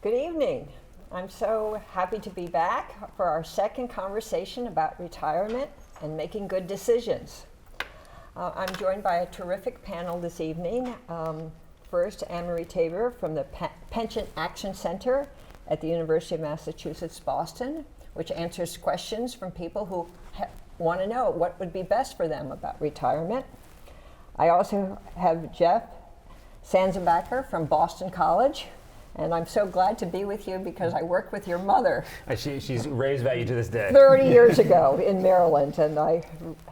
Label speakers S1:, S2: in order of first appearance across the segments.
S1: Good evening. I'm so happy to be back for our second conversation about retirement and making good decisions. I'm joined by a terrific panel this evening. First, Anna-Maire Tabor from the Pension Action Center at the University of Massachusetts, Boston, which answers questions from people who want to know what would be best for them about retirement. I also have Jeff Sanzenbacher from Boston College. And I'm so glad to be with you because I worked with your mother.
S2: She's raised value to this day.
S1: 30 years ago in Maryland, and I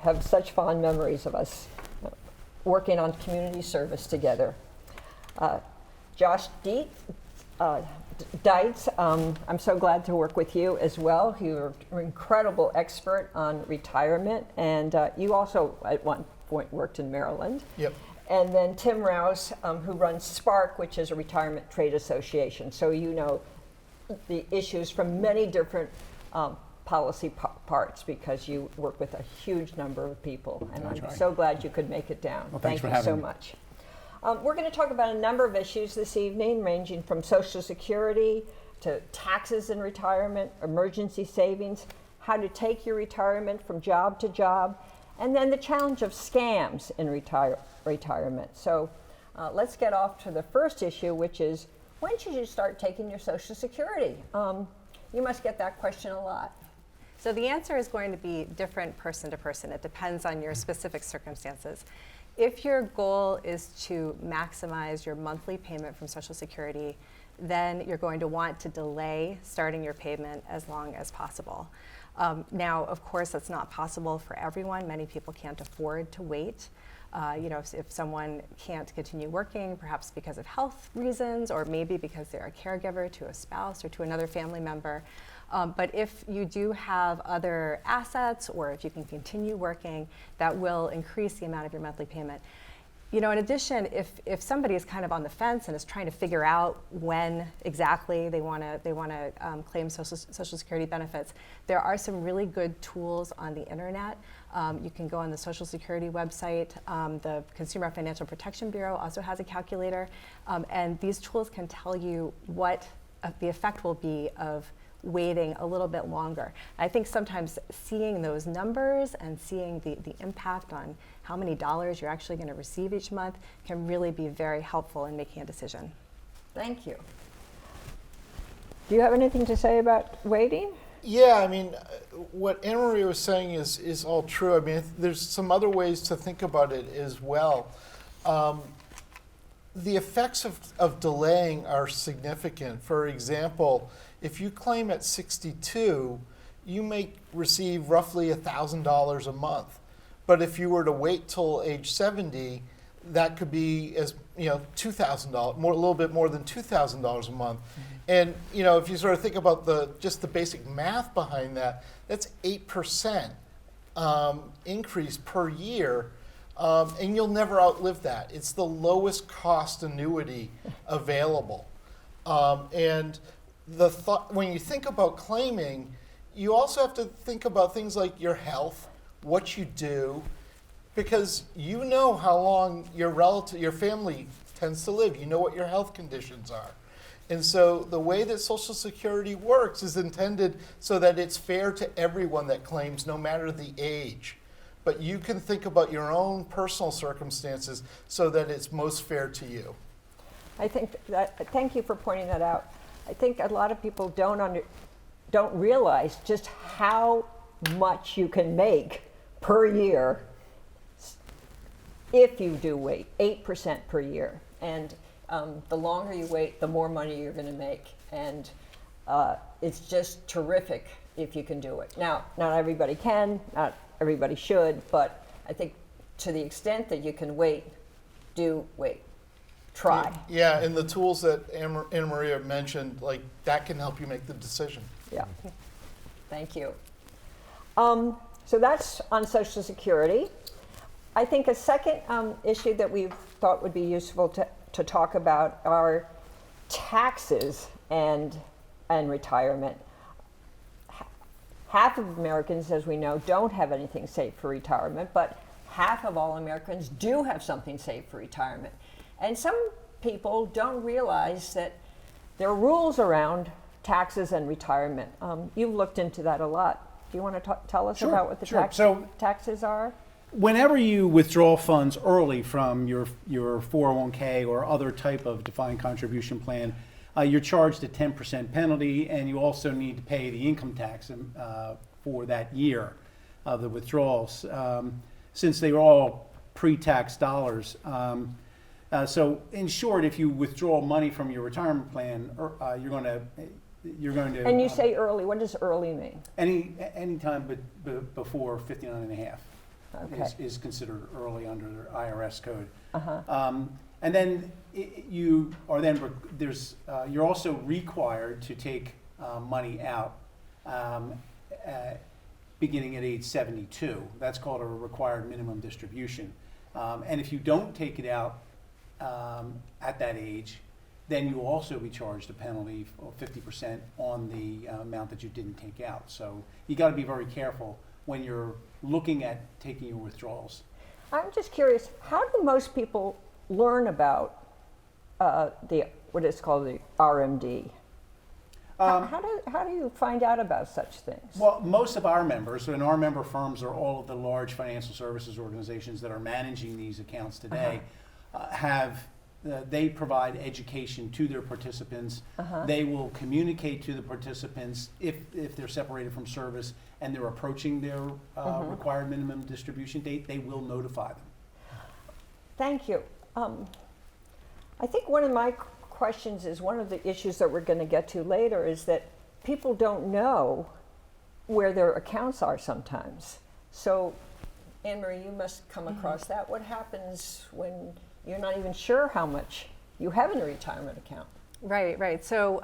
S1: have such fond memories of us working on community service together. Josh Dietch, I'm so glad to work with you as well. You're an incredible expert on retirement, and you also at one point worked in Maryland.
S3: Yep.
S1: And then Tim Rouse, who runs SPARC, which is a retirement trade association. So you know the issues from many different policy parts because you work with a huge number of people. And I'm so glad you could make it down.
S3: Well,
S1: Thank you so much. We're going to talk about a number of issues this evening, ranging from Social Security to taxes in retirement, emergency savings, how to take your retirement from job to job, and then the challenge of scams in retirement. So let's get off to the first issue, which is, when should you start taking your Social Security? You must get that question a lot.
S4: So the answer is going to be different person to person. It depends on your specific circumstances. If your goal is to maximize your monthly payment from Social Security, then you're going to want to delay starting your payment as long as possible. Now, of course, that's not possible for everyone. Many people can't afford to wait. If someone can't continue working, perhaps because of health reasons, or maybe because they're a caregiver to a spouse or to another family member. But if you do have other assets, or if you can continue working, that will increase the amount of your monthly payment. In addition, if somebody is kind of on the fence and is trying to figure out when exactly they want to claim Social Security benefits, there are some really good tools on the internet. You can go on the Social Security website. The Consumer Financial Protection Bureau also has a calculator, and these tools can tell you what the effect will be of waiting a little bit longer. I think sometimes seeing those numbers and seeing the impact on how many dollars you're actually going to receive each month can really be very helpful in making a decision.
S1: Thank you. Do you have anything to say about waiting?
S3: Yeah, I mean, what Anna-Marie was saying is all true. I mean, there's some other ways to think about it as well. The effects of delaying are significant. For example, if you claim at 62, you may receive roughly $1,000 a month. But if you were to wait till age 70, that could be as $2,000, a little bit more than $2,000 a month. And if you sort of think about just the basic math behind that, that's 8% increase per year, and you'll never outlive that. It's the lowest cost annuity available, and when you think about claiming, you also have to think about things like your health, what you do, because you know how long your family tends to live. You know what your health conditions are. And so the way that Social Security works is intended so that it's fair to everyone that claims, no matter the age. But you can think about your own personal circumstances so that it's most fair to you.
S1: Thank you for pointing that out. I think a lot of people don't realize just how much you can make per year if you do wait, 8% per year. And the longer you wait, the more money you're going to make. And it's just terrific if you can do it. Now, not everybody can, not everybody should, but I think to the extent that you can wait, do wait. Try.
S3: Yeah, and the tools that Anna-Marie mentioned, like that can help you make the decision.
S1: Yeah. Thank you. So that's on Social Security. I think a second issue that we thought would be useful to talk about are taxes and retirement. Half of Americans, as we know, don't have anything saved for retirement, but half of all Americans do have something saved for retirement. And some people don't realize that there are rules around taxes and retirement. You've looked into that a lot. Do you want to tell us
S5: Sure,
S1: about what the
S5: sure. So-
S1: taxes are?
S5: Whenever you withdraw funds early from your 401k or other type of defined contribution plan, you're charged a 10% penalty, and you also need to pay the income tax for that year of the withdrawals, since they were all pre-tax dollars. So in short, if you withdraw money from your retirement plan, you're going to.
S1: And you say early. What does early mean?
S5: Any time before 59 and a half.
S1: Okay.
S5: Is considered early under the IRS code.
S1: Uh-huh.
S5: And then you're also required to take money out beginning at age 72. That's called a required minimum distribution. And if you don't take it out at that age, then you will also be charged a penalty of 50% on the amount that you didn't take out. So you got to be very careful when you're looking at taking your withdrawals.
S1: I'm just curious, how do most people learn about what is called the RMD? How do you find out about such things?
S5: Well, most of our members, and our member firms are all of the large financial services organizations that are managing these accounts today, they provide education to their participants. They will communicate to the participants if they're separated from service and they're approaching their required minimum distribution date, they will notify them.
S1: Thank you. I think one of my questions is one of the issues that we're going to get to later is that people don't know where their accounts are sometimes. So, Anne-Marie, you must come across that. What happens when you're not even sure how much you have in a retirement account?
S4: Right. So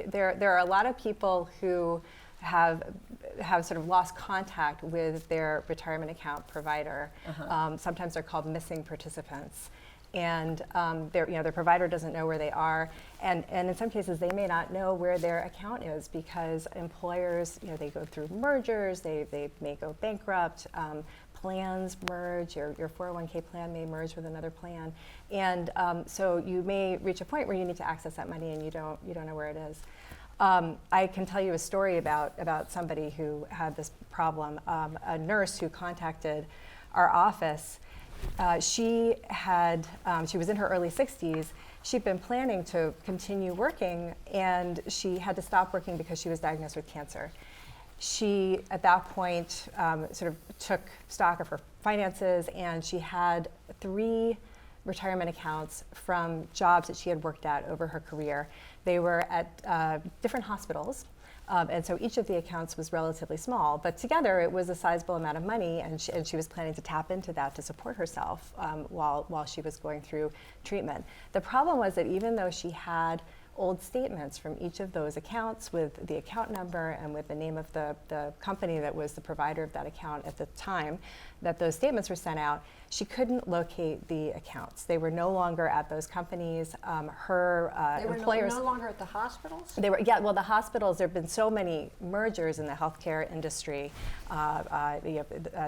S4: there are a lot of people who have sort of lost contact with their retirement account provider. Sometimes they're called missing participants. And their provider doesn't know where they are, and in some cases they may not know where their account is because employers, they go through mergers, they may go bankrupt, plans merge, your 401k plan may merge with another plan, and so you may reach a point where you need to access that money and you don't know where it is. I can tell you a story about somebody who had this problem. A nurse who contacted our office. She was in her early 60s. She'd been planning to continue working, and she had to stop working because she was diagnosed with cancer. She, at that point, sort of took stock of her finances, and she had 3 retirement accounts from jobs that she had worked at over her career. They were at different hospitals. And so each of the accounts was relatively small, but together it was a sizable amount of money, and she was planning to tap into that to support herself while she was going through treatment. The problem was that even though she had old statements from each of those accounts with the account number and with the name of the company that was the provider of that account at the time that those statements were sent out, she couldn't locate the accounts. They were no longer at those companies. Her employers.
S1: They were no longer at the hospitals?
S4: They were, well, the hospitals, there have been so many mergers in the healthcare industry.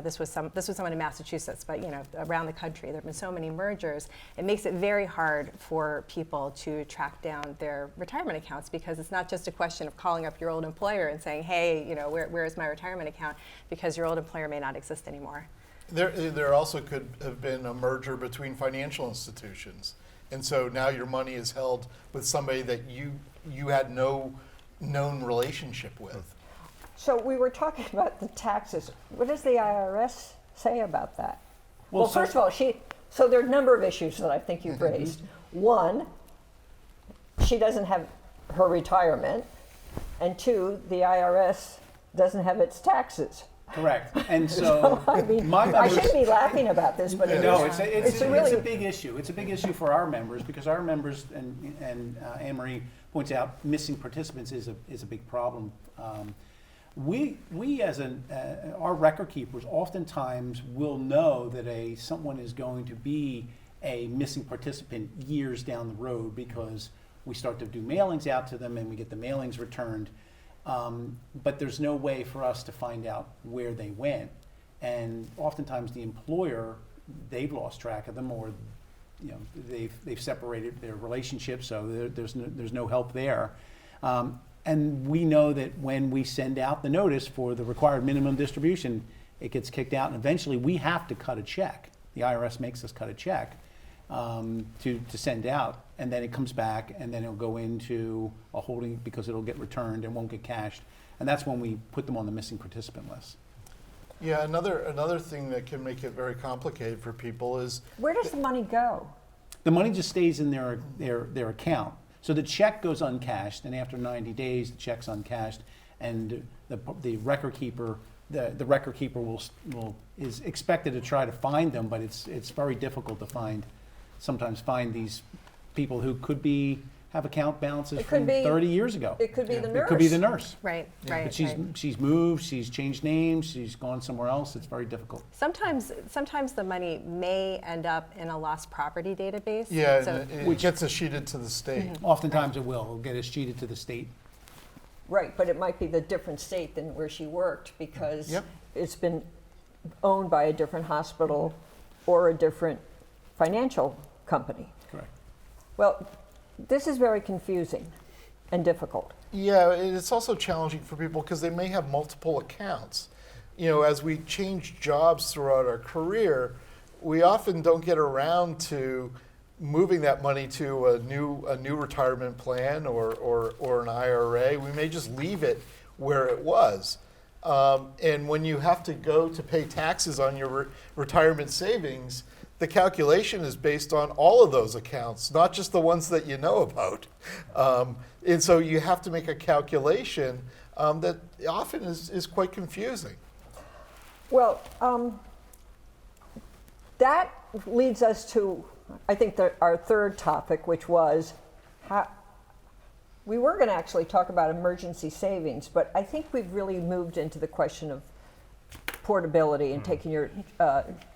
S4: This was someone in Massachusetts, but around the country, there have been so many mergers. It makes it very hard for people to track down their retirement accounts because it's not just a question of calling up your old employer and saying, hey, where is my retirement account? Because your old employer may not exist anymore.
S3: There also could have been a merger between financial institutions. And so now your money is held with somebody that you had no known relationship with.
S1: So we were talking about the taxes. What does the IRS say about that? Well, first of all, so there are a number of issues that I think you've raised. One, she doesn't have her retirement. And 2, the IRS doesn't have its taxes.
S5: Correct. And so,
S1: I mean, I shouldn't be laughing about this, but
S5: it's a big issue. It's a big issue for our members because our members, and Anne-Marie points out, missing participants is a big problem. We as our record keepers oftentimes will know that someone is going to be a missing participant years down the road because we start to do mailings out to them and we get the mailings returned. But there's no way for us to find out where they went. And oftentimes the employer, they've lost track of them or they've separated their relationship, so there's no help there. And we know that when we send out the notice for the required minimum distribution, it gets kicked out, and eventually we have to cut a check. The IRS makes us cut a check to send out, and then it comes back, and then it'll go into a holding because it'll get returned and won't get cashed. And that's when we put them on the missing participant list.
S3: Yeah, another thing that can make it very complicated for people is
S1: Where does the money go?
S5: The money just stays in their account. So the check goes uncashed, and after 90 days, the check's uncashed, and the record keeper, the record keeper is expected to try to find them, but it's very difficult to sometimes find these people who have account balances from 30 years ago.
S1: It could be the nurse.
S5: It could be the nurse.
S4: Right,
S3: Yeah.
S4: right.
S5: But she's moved, she's changed names, she's gone somewhere else. It's very difficult.
S4: Sometimes the money may end up in a lost property database.
S3: yeah,
S4: So,
S3: and it gets escheated to the state.
S5: Oftentimes it will get escheated to the state.
S1: Right, but it might be the different state than where she worked because
S3: Yep.
S1: it's been owned by a different hospital or a different financial company.
S5: Correct.
S1: Well, this is very confusing and difficult.
S3: Yeah, and it's also challenging for people because they may have multiple accounts. As we change jobs throughout our career, we often don't get around to moving that money to a new retirement plan or an IRA. We may just leave it where it was. And when you have to go to pay taxes on your retirement savings, the calculation is based on all of those accounts, not just the ones that you know about. And so you have to make a calculation that often is quite confusing.
S1: Well, that leads us to, I think, our third topic, which was we were going to actually talk about emergency savings, but I think we've really moved into the question of portability and taking your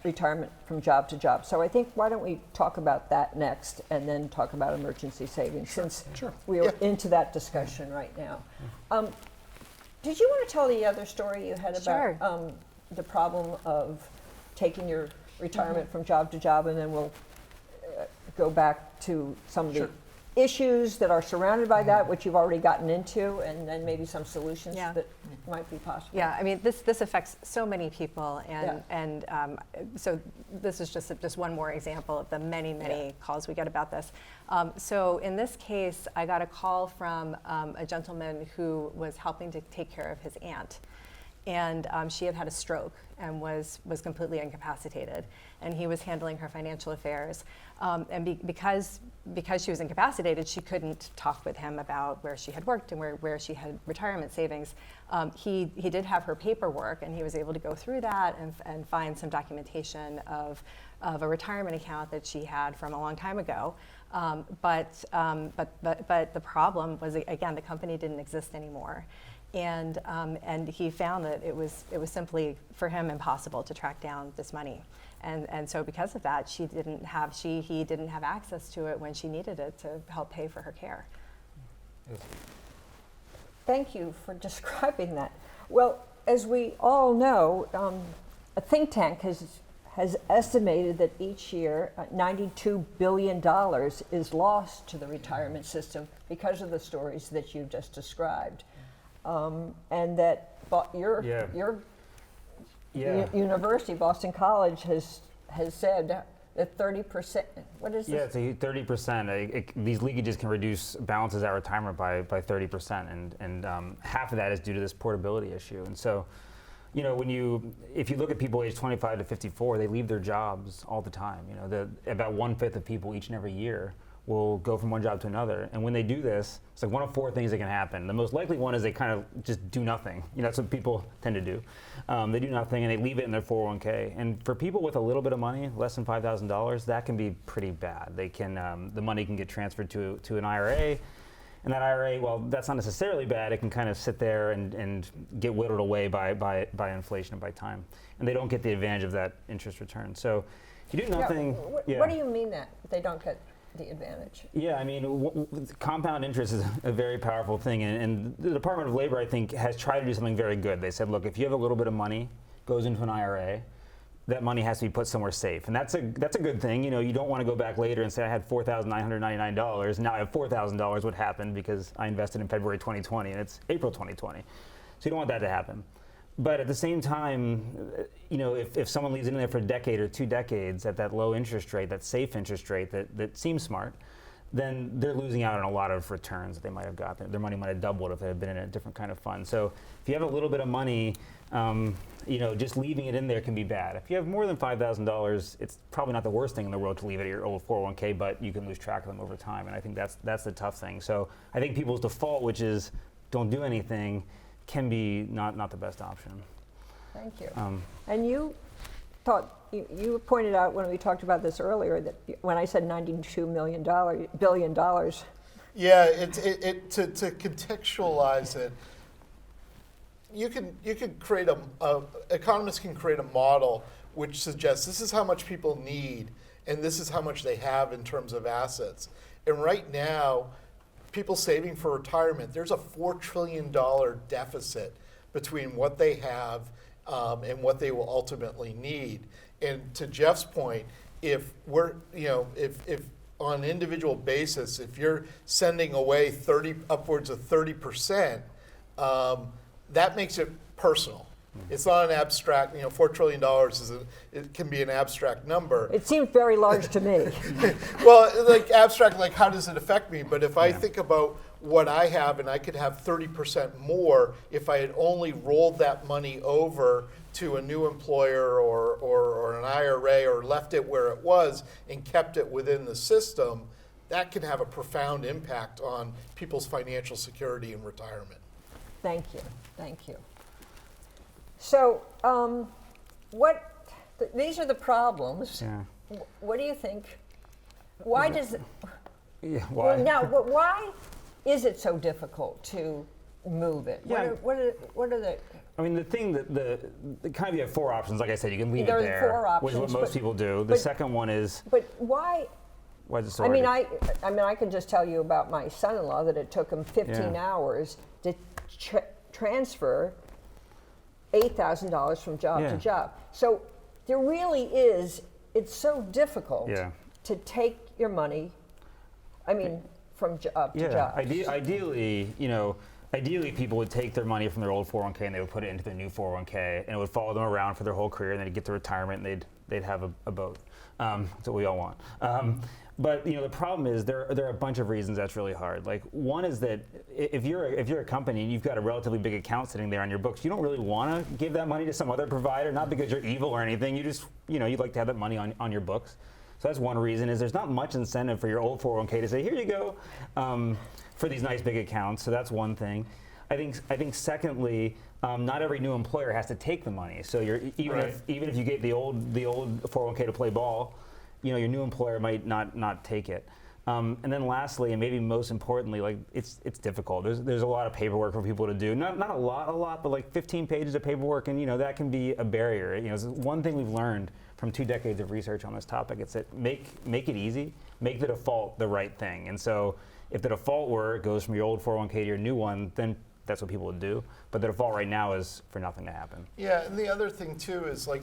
S1: retirement from job to job. So I think why don't we talk about that next and then talk about emergency savings since we are into that discussion right now. Did you want to tell the other story you had about the problem of taking your retirement from job to job, and then we'll go back to some of the issues that are surrounded by that, which you've already gotten into, and then maybe some solutions that might be possible.
S4: Yeah, I mean, this affects so many people, and so this is just one more example of the many calls we get about this. So in this case, I got a call from a gentleman who was helping to take care of his aunt. And she had a stroke and was completely incapacitated, and he was handling her financial affairs. And because she was incapacitated, she couldn't talk with him about where she had worked and where she had retirement savings. He did have her paperwork, and he was able to go through that and find some documentation of a retirement account that she had from a long time ago. But the problem was, again, the company didn't exist anymore. And he found that it was simply for him impossible to track down this money, and so because of that, he didn't have access to it when she needed it to help pay for her care.
S1: Thank you for describing that. Well, as we all know, a think tank has estimated that each year $92 billion is lost to the retirement system because of the stories that you just described. And that your university, Boston College, has said that 30%. What is this?
S2: Yeah, it's a 30%. These leakages can reduce balances at retirement by 30%, and half of that is due to this portability issue. And so, if you look at people aged 25 to 54, they leave their jobs all the time. About 1/5 of people each and every year will go from one job to another. And when they do this, it's like one of 4 things that can happen. The most likely one is they kind of just do nothing. That's what people tend to do. They do nothing and they leave it in their 401k. And for people with a little bit of money, less than $5,000, that can be pretty bad. They can, the money can get transferred to an IRA. And that IRA, well, that's not necessarily bad. It can kind of sit there and get whittled away by inflation and by time. And they don't get the advantage of that interest return. So if you do nothing.
S1: What do you mean that they don't get the advantage?
S2: Yeah, I mean, compound interest is a very powerful thing, and the Department of Labor, I think, has tried to do something very good. They said, look, if you have a little bit of money, goes into an IRA, that money has to be put somewhere safe, and that's a good thing. You know, you don't want to go back later and say I had $4,999, now I have $4,000. What happened because I invested in February 2020 and it's April 2020, so you don't want that to happen. But at the same time, you know, if someone leaves it in there for a decade or 2 decades at that low interest rate, that safe interest rate that seems smart, then they're losing out on a lot of returns that they might have got. Their money might have doubled if it had been in a different kind of fund. So if you have a little bit of money, you know, just leaving it in there can be bad. If you have more than $5,000, it's probably not the worst thing in the world to leave it at your old 401k, but you can lose track of them over time. And I think that's the tough thing. So I think people's default, which is don't do anything, can be not the best option.
S1: Thank you. And you thought, you pointed out when we talked about this earlier that when I said $92 billion.
S3: Yeah, to contextualize it, you can create economists can create a model which suggests this is how much people need and this is how much they have in terms of assets. And right now, people saving for retirement, there's a $4 trillion deficit between what they have and what they will ultimately need. And to Jeff's point, if we're, you know, if on an individual basis, if you're sending away upwards of 30%, that makes it personal. It's not an abstract, you know, $4 trillion it can be an abstract number.
S1: It seems very large to me.
S3: Well, like abstract, like how does it affect me? But if I think about what I have and I could have 30% more if I had only rolled that money over to a new employer or an IRA or left it where it was and kept it within the system, that can have a profound impact on people's financial security in retirement.
S1: Thank you. Thank you. So, these are the problems.
S2: Yeah.
S1: What do you think? Why does it?
S2: Yeah. Why?
S1: Well, now, why is it so difficult to move it?
S2: Yeah.
S1: What are the?
S2: I mean, the thing that the kind of you have 4 options. Like I said, you can leave
S1: There
S2: it
S1: are
S2: there,
S1: 4 options,
S2: which is what most people do. The
S1: but-
S2: second one is
S1: But why?
S2: why is it so
S1: I
S2: hard
S1: mean,
S2: to-
S1: I can just tell you about my son-in-law that it took him 15
S2: Yeah.
S1: hours to transfer $8,000 from job
S2: Yeah.
S1: to job. So there really is. It's so difficult
S2: Yeah.
S1: to take your money. I mean, from job to
S2: Yeah,
S1: job.
S2: ideally, you know, ideally people would take their money from their old 401k and they would put it into their new 401k, and it would follow them around for their whole career, and they'd get to retirement and they'd have a boat. That's what we all want. But you know, the problem is there are a bunch of reasons that's really hard. Like, one is that if you're a company and you've got a relatively big account sitting there on your books, you don't really want to give that money to some other provider, not because you're evil or anything. You just, you know, you'd like to have that money on your books. So that's one reason, is there's not much incentive for your old 401k to say, here you go, for these nice big accounts. So that's one thing. I think secondly, not every new employer has to take the money. So even if you get the old 401k to play ball, you know, your new employer might not take it. And then lastly, and maybe most importantly, like it's difficult. There's a lot of paperwork for people to do. Not a lot, but like 15 pages of paperwork, and you know that can be a barrier. You know, it's one thing we've learned from 2 decades of research on this topic. It's that make it easy, make the default the right thing. And so if the default goes from your old 401k to your new one, then that's what people would do. But the default right now is for nothing to happen.
S3: Yeah, and the other thing too is, like,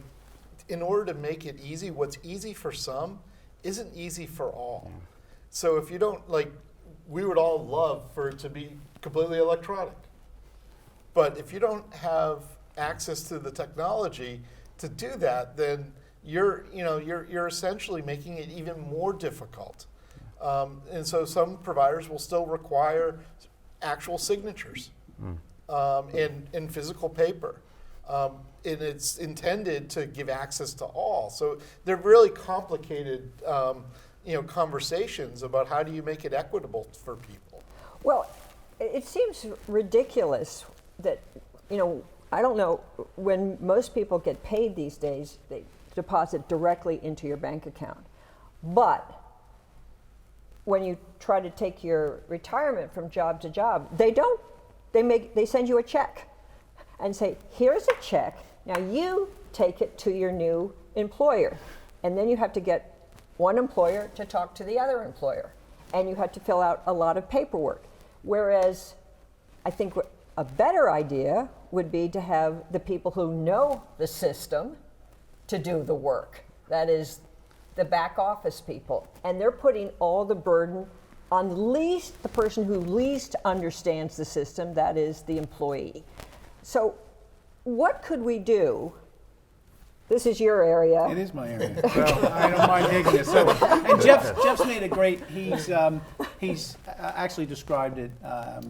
S3: in order to make it easy, what's easy for some isn't easy for all.
S2: Yeah.
S3: So if you don't, like, we would all love for it to be completely electronic. But if you don't have access to the technology to do that, then you're essentially making it even more difficult. And so some providers will still require actual signatures in physical paper. And it's intended to give access to all. So they're really complicated conversations about how do you make it equitable for people.
S1: Well, it seems ridiculous that, you know, I don't know, when most people get paid these days, they deposit directly into your bank account. But when you try to take your retirement from job to job, they don't. They send you a check and say, here's a check, now you take it to your new employer. And then you have to get one employer to talk to the other employer. And you have to fill out a lot of paperwork. Whereas I think a better idea would be to have the people who know the system to do the work. That is the back office people. And they're putting all the burden on the person who least understands the system, that is the employee. So what could we do? This is your area.
S5: It is my area, so I don't mind taking this. So, and Jeff's made a great. He's actually described it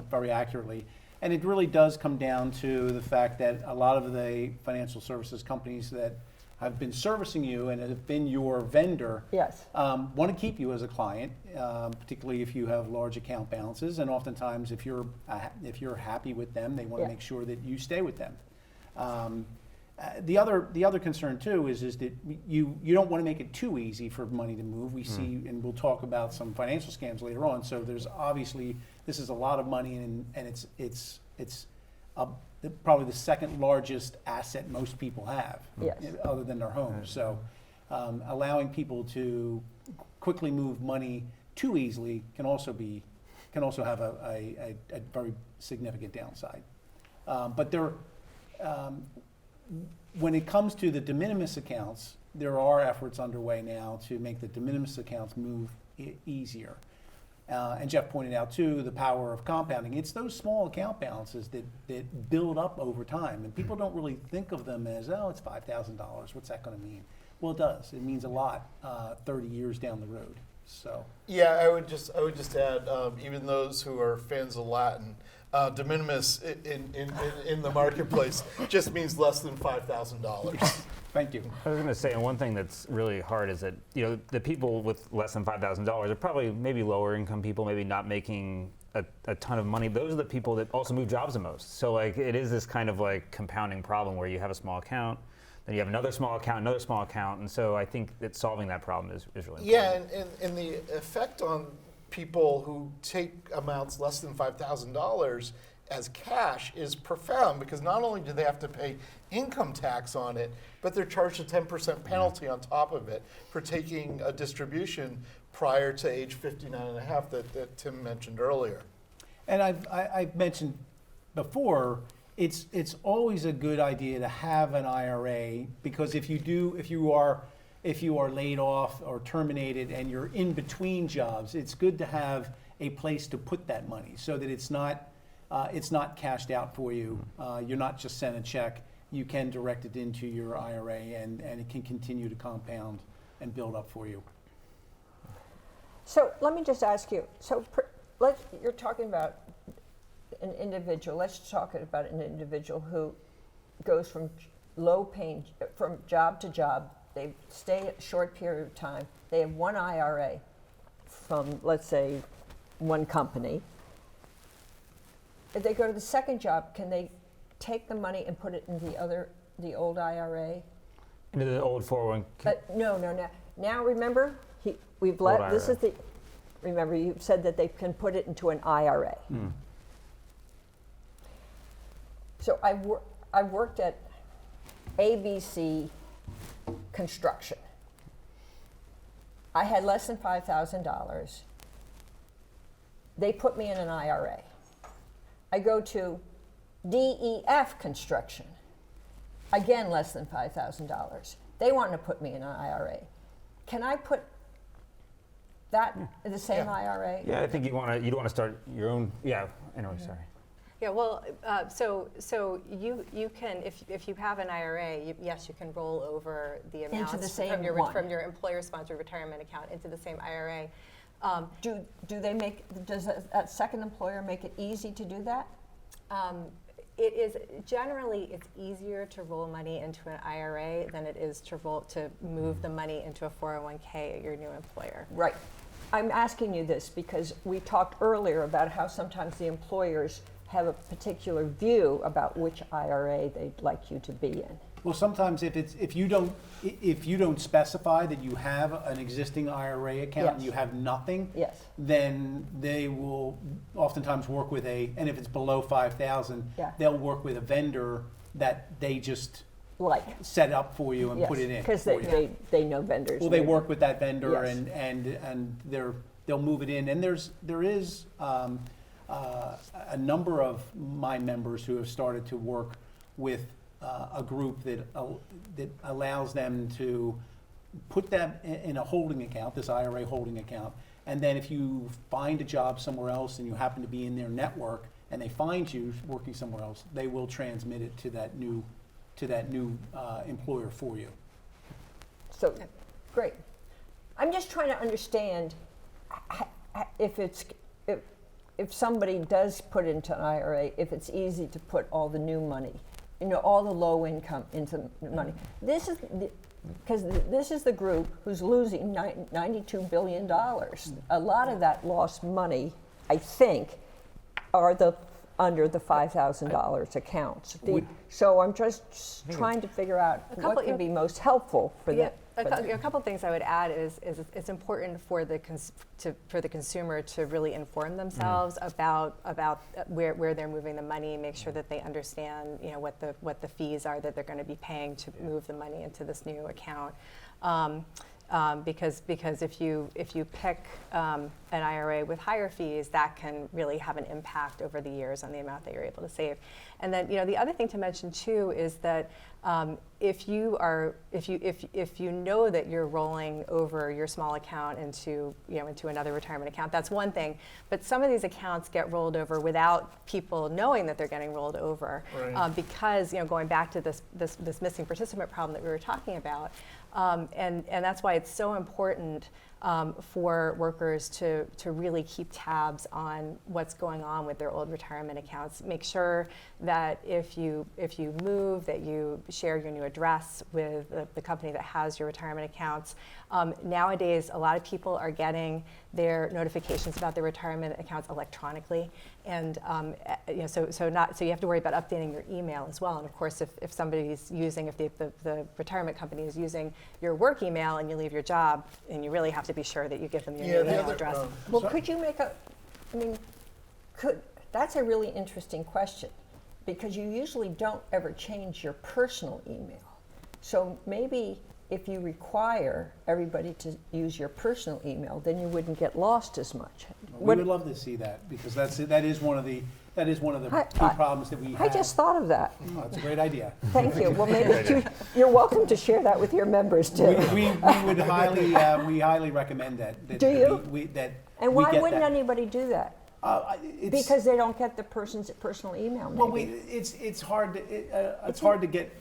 S5: very accurately, and it really does come down to the fact that a lot of the financial services companies that have been servicing you and have been your vendor,
S1: Yes.
S5: want to keep you as a client, particularly if you have large account balances, and oftentimes if you're happy with them, they want to
S1: Yeah.
S5: make sure that you stay with them. The other concern too is that you don't want to make it too easy for money to move. We see, and we'll talk about some financial scams later on. So there's obviously, this is a lot of money, and it's probably the second largest asset most people have,
S1: Yes.
S5: other than their homes. So allowing people to quickly move money too easily can also have a very significant downside. But when it comes to the de minimis accounts, there are efforts underway now to make the de minimis accounts move easier. And Jeff pointed out too, the power of compounding. It's those small account balances that build up over time. And people don't really think of them as, oh, it's $5,000. What's that going to mean? Well, it does. It means a lot 30 years down the road. So.
S3: Yeah, I would just add, even those who are fans of Latin, de minimis in the marketplace just means less than $5,000.
S5: Thank you.
S2: I was going to say, and one thing that's really hard is that, the people with less than $5,000 are probably maybe lower income people, maybe not making a ton of money. Those are the people that also move jobs the most. So like it is this kind of like compounding problem where you have a small account, then you have another small account, and so I think that solving that problem is really important.
S3: Yeah, and the effect on people who take amounts less than $5,000 as cash is profound, because not only do they have to pay income tax on it, but they're charged a 10% penalty on top of it for taking a distribution prior to age 59 and a half that Tim mentioned earlier.
S5: And I've mentioned before, it's always a good idea to have an IRA, because if you are laid off or terminated and you're in between jobs, it's good to have a place to put that money so that it's not cashed out for you. You're not just sent a check. You can direct it into your IRA, and it can continue to compound and build up for you.
S1: So let me just ask you, you're talking about an individual, let's talk about an individual who goes from from job to job. They stay a short period of time. They have one IRA from, let's say, one company. If they go to the second job, can they take the money and put it in the old IRA?
S2: Into the old 401k?
S1: No. Now remember, remember you said that they can put it into an IRA. So I worked at ABC Construction. I had less than $5,000. They put me in an IRA. I go to DEF Construction. Again, less than $5,000. They want to put me in an IRA. Can I put that in the same IRA?
S2: Yeah, I think you'd want to start your own. Yeah. Anyway, sorry.
S4: Yeah, well, so you can, if you have an IRA, yes, you can roll over the amounts
S1: into the same
S4: from your employer-sponsored retirement account into the same IRA.
S1: Does that second employer make it easy to do that?
S4: It is generally, it's easier to roll money into an IRA than it is to move the money into a 401k at your new employer.
S1: Right. I'm asking you this because we talked earlier about how sometimes the employers have a particular view about which IRA they'd like you to be in.
S5: Well, sometimes if you don't specify that you have an existing IRA account and you have nothing, then they will oftentimes work with and if it's below 5,000, they'll work with a vendor that they just set up for you and put it in.
S1: Because they know vendors.
S5: Well, they work with that vendor and they'll move it in. And there is a number of my members who have started to work with a group that allows them to put that in a holding account, this IRA holding account, and then if you find a job somewhere else and you happen to be in their network and they find you working somewhere else, they will transmit it to that new employer for you.
S1: So, great. I'm just trying to understand if somebody does put into an IRA, if it's easy to put all the new money, all the low income into money. This is because this is the group who's losing $92 billion. A lot of that lost money, I think, are under the $5,000 accounts. So I'm just trying to figure out what can be most helpful for them.
S4: A couple of things I would add is it's important for the consumer to really inform themselves about where they're moving the money, make sure that they understand what the fees are that they're going to be paying to move the money into this new account. Because if you pick an IRA with higher fees, that can really have an impact over the years on the amount that you're able to save. And then the other thing to mention too is that if you know that you're rolling over your small account into another retirement account, that's one thing. But some of these accounts get rolled over without people knowing that they're getting rolled over,
S3: Right.
S4: Because going back to this missing participant problem that we were talking about. And that's why it's so important for workers to really keep tabs on what's going on with their old retirement accounts. Make sure that if you move, that you share your new address with the company that has your retirement accounts. Nowadays, a lot of people are getting their notifications about their retirement accounts electronically, and so you have to worry about updating your email as well. And of course, if somebody's using, if the retirement company is using your work email and you leave your job, and you really have to be sure that you give them your new email address.
S1: Well, could you make that's a really interesting question, because you usually don't ever change your personal email. So maybe if you require everybody to use your personal email, then you wouldn't get lost as much.
S5: We would love to see that, because that is one of the key problems that we have.
S1: I just thought of that.
S5: Oh, that's a great idea.
S1: Thank you. Well, maybe you're welcome to share that with your members too.
S5: We would highly recommend that.
S1: Do you? And why wouldn't
S5: that.
S1: anybody do that? Because they don't get the person's personal email. Maybe.
S5: Well, it's hard to get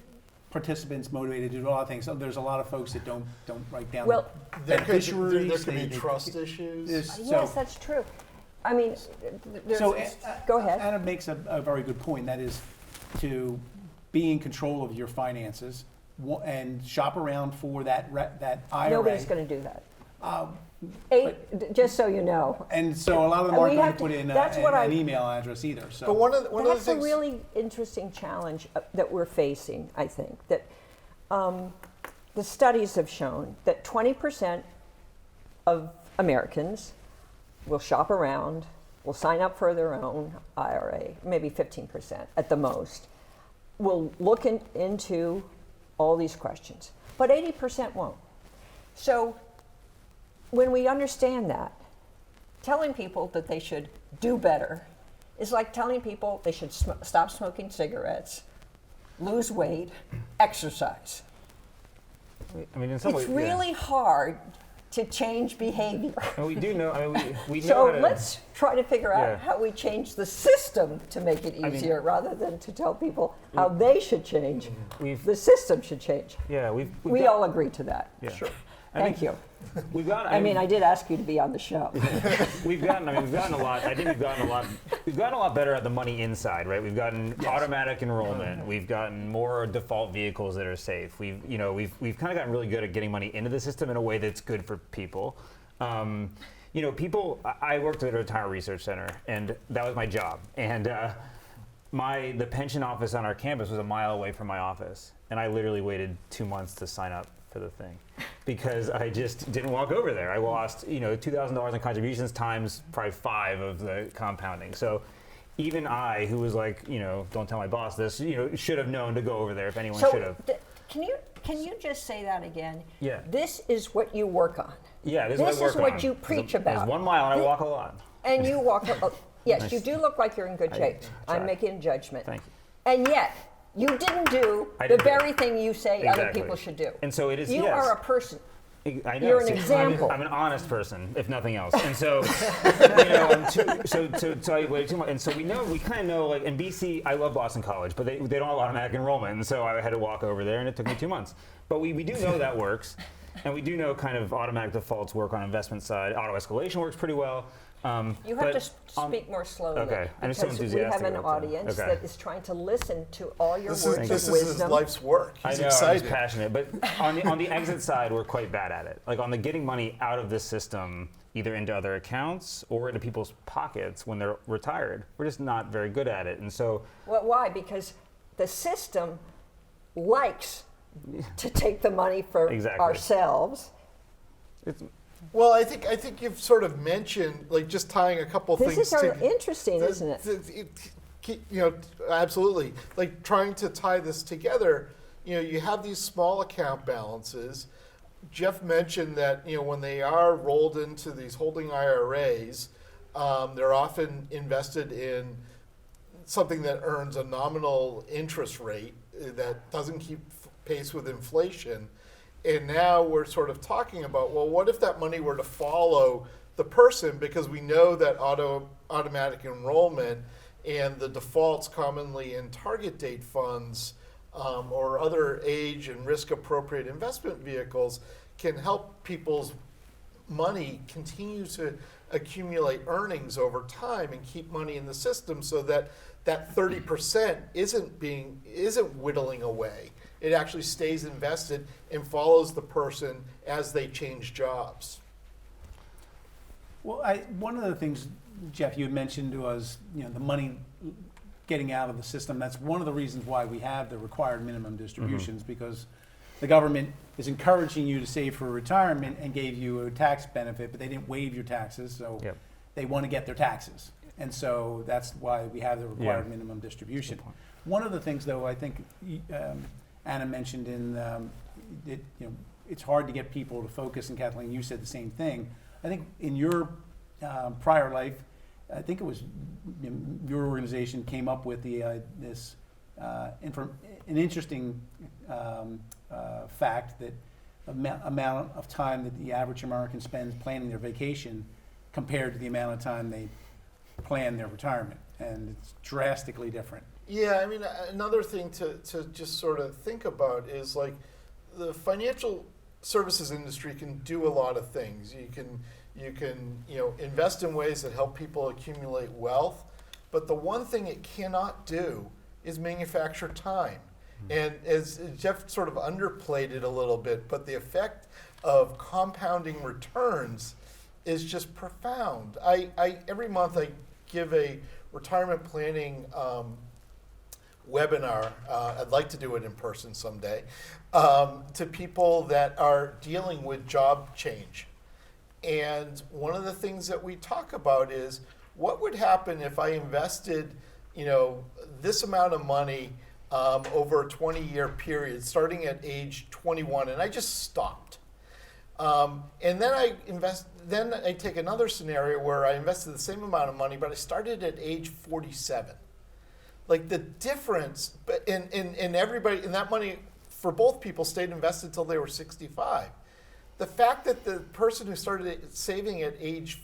S5: participants motivated to do a lot of things. So there's a lot of folks that don't write down.
S1: Well,
S3: There could
S5: beneficiaries.
S3: be trust issues.
S1: Yes, that's true. I mean, go ahead.
S5: Anna makes a very good point. That is to be in control of your finances and shop around for that IRA.
S1: Nobody's going to do that. Just so you know.
S5: And so a lot of them aren't going to put in an email address either. So.
S3: But one of the
S1: That's
S3: things,
S1: a really interesting challenge that we're facing, I think, that the studies have shown that 20% of Americans will shop around, will sign up for their own IRA, maybe 15% at the most, will look into all these questions, but 80% won't. So when we understand that, telling people that they should do better is like telling people they should stop smoking cigarettes, lose weight, exercise.
S2: I mean, in some
S1: It's
S2: ways,
S1: really hard to change behavior.
S2: And we do know. I mean, we know.
S1: So
S2: how to,
S1: let's try to figure out
S2: Yeah.
S1: how we change the system to make it
S2: I mean,
S1: easier, rather than to tell people how they should change.
S2: We've
S1: The system should change.
S2: yeah
S1: We all agree to that.
S2: yeah.
S3: Sure.
S1: Thank you.
S2: We've got.
S1: I mean, I did ask you to be on the show.
S2: We've gotten a lot. I think we've gotten a lot better at the money inside, right? We've gotten automatic enrollment. We've gotten more default vehicles that are safe. We've kind of gotten really good at getting money into the system in a way that's good for people. People. I worked at a retirement research center, and that was my job. And the pension office on our campus was a mile away from my office, and I literally waited 2 months to sign up for the thing, because I just didn't walk over there. I lost, $2,000 in contributions times probably 5 of the compounding. So even I, who was like, don't tell my boss this, should have known to go over there if anyone should have.
S1: Can you just say that again?
S2: Yeah.
S1: This is what you work on.
S2: Yeah, this
S1: This
S2: is
S1: is what you preach about.
S2: There's 1 mile and I walk a lot.
S1: And you walk. Yes,
S2: Nice.
S1: you do look like you're in good shape.
S2: try.
S1: I'm making a judgment.
S2: Thank you.
S1: And yet, You didn't do
S2: I
S1: the
S2: didn't do it.
S1: very thing you say other
S2: Exactly.
S1: people should do.
S2: And so it is.
S1: You
S2: yes.
S1: are a person.
S2: I know.
S1: You're an
S2: See,
S1: example.
S2: I'm an honest person, if nothing else. And so, and so we kind of know, like in BC, I love Boston College, but they don't have automatic enrollment, and so I had to walk over there, and it took me 2 months. But we do know that works, and we do know kind of automatic defaults work on investment side. Auto escalation works pretty well.
S1: You have to speak more slowly.
S2: Okay, I'm so
S1: because we have
S2: enthusiastic
S1: an
S2: about that.
S1: audience
S2: Okay.
S1: that is trying to listen to all your
S3: This
S1: words
S3: is
S1: of
S3: his
S1: wisdom.
S3: life's work. He's
S2: I know,
S3: excited.
S2: I'm passionate, but on the exit side, we're quite bad at it. Like on the getting money out of this system, either into other accounts or into people's pockets when they're retired, we're just not very good at it. And so,
S1: Well, why? Because the system likes to take the money for
S2: Exactly.
S1: ourselves.
S2: it's,
S3: Well, I think you've sort of mentioned, like, just tying a couple
S1: This
S3: things
S1: is sort of
S3: together.
S1: interesting, isn't it?
S3: You know, absolutely. Like trying to tie this together, you know, you have these small account balances. Jeff mentioned that, you know, when they are rolled into these holding IRAs, they're often invested in something that earns a nominal interest rate that doesn't keep pace with inflation. And now we're sort of talking about, well, what if that money were to follow the person? Because we know that automatic enrollment and the defaults commonly in target date funds or other age and risk appropriate investment vehicles can help people's money continue to accumulate earnings over time and keep money in the system so that that 30% isn't whittling away. It actually stays invested and follows the person as they change jobs.
S5: Well, one of the things, Jeff, you had mentioned was, you know, the money getting out of the system. That's one of the reasons why we have the required minimum distributions, because the government is encouraging you to save for retirement and gave you a tax benefit, but they didn't waive your taxes, so
S2: Yep.
S5: they want to get their taxes. And so that's why we have the required minimum distribution. One of the things, though, I think Anna mentioned you know, it's hard to get people to focus, and Kathleen, you said the same thing. I think in your prior life, I think it was your organization came up with this an interesting fact that amount of time that the average American spends planning their vacation compared to the amount of time they plan their retirement, and it's drastically different.
S3: Yeah, I mean, another thing to just sort of think about is like the financial services industry can do a lot of things. You can invest in ways that help people accumulate wealth, but the one thing it cannot do is manufacture time. And as Jeff sort of underplayed it a little bit, but the effect of compounding returns is just profound. I every month I give a retirement planning webinar. I'd like to do it in person someday, to people that are dealing with job change. And one of the things that we talk about is what would happen if I invested, this amount of money over a 20-year period, starting at age 21, and I just stopped. And then I take another scenario where I invested the same amount of money, but I started at age 47. Like the difference, in everybody, and that money for both people stayed invested until they were 65. The fact that the person who started saving at age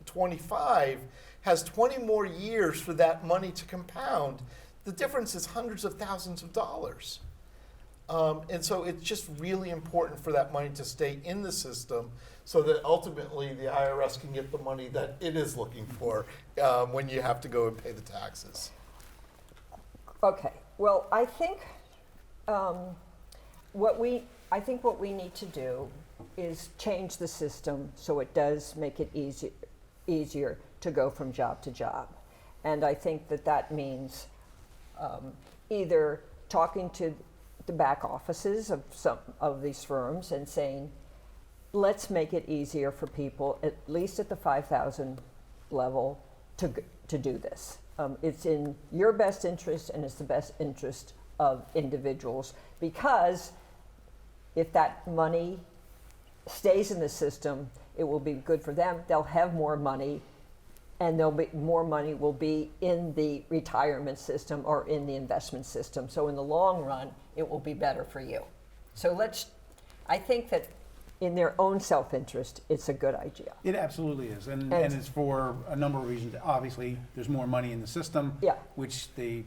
S3: 25 has 20 more years for that money to compound, the difference is hundreds of thousands of dollars. And so it's just really important for that money to stay in the system so that ultimately the IRS can get the money that it is looking for when you have to go and pay the taxes.
S1: Okay. Well, I think what we need to do is change the system so it does make it easier to go from job to job, and I think that means either talking to the back offices of some of these firms and saying, let's make it easier for people, at least at the 5,000 level, to do this. It's in your best interest, and it's the best interest of individuals, because if that money stays in the system, it will be good for them. They'll have more money and there'll be more money will be in the retirement system or in the investment system. So in the long run, it will be better for you. So I think that in their own self-interest, it's a good idea.
S5: It absolutely is, and it's for a number of reasons. Obviously, there's more money in the system,
S1: Yeah.
S5: which the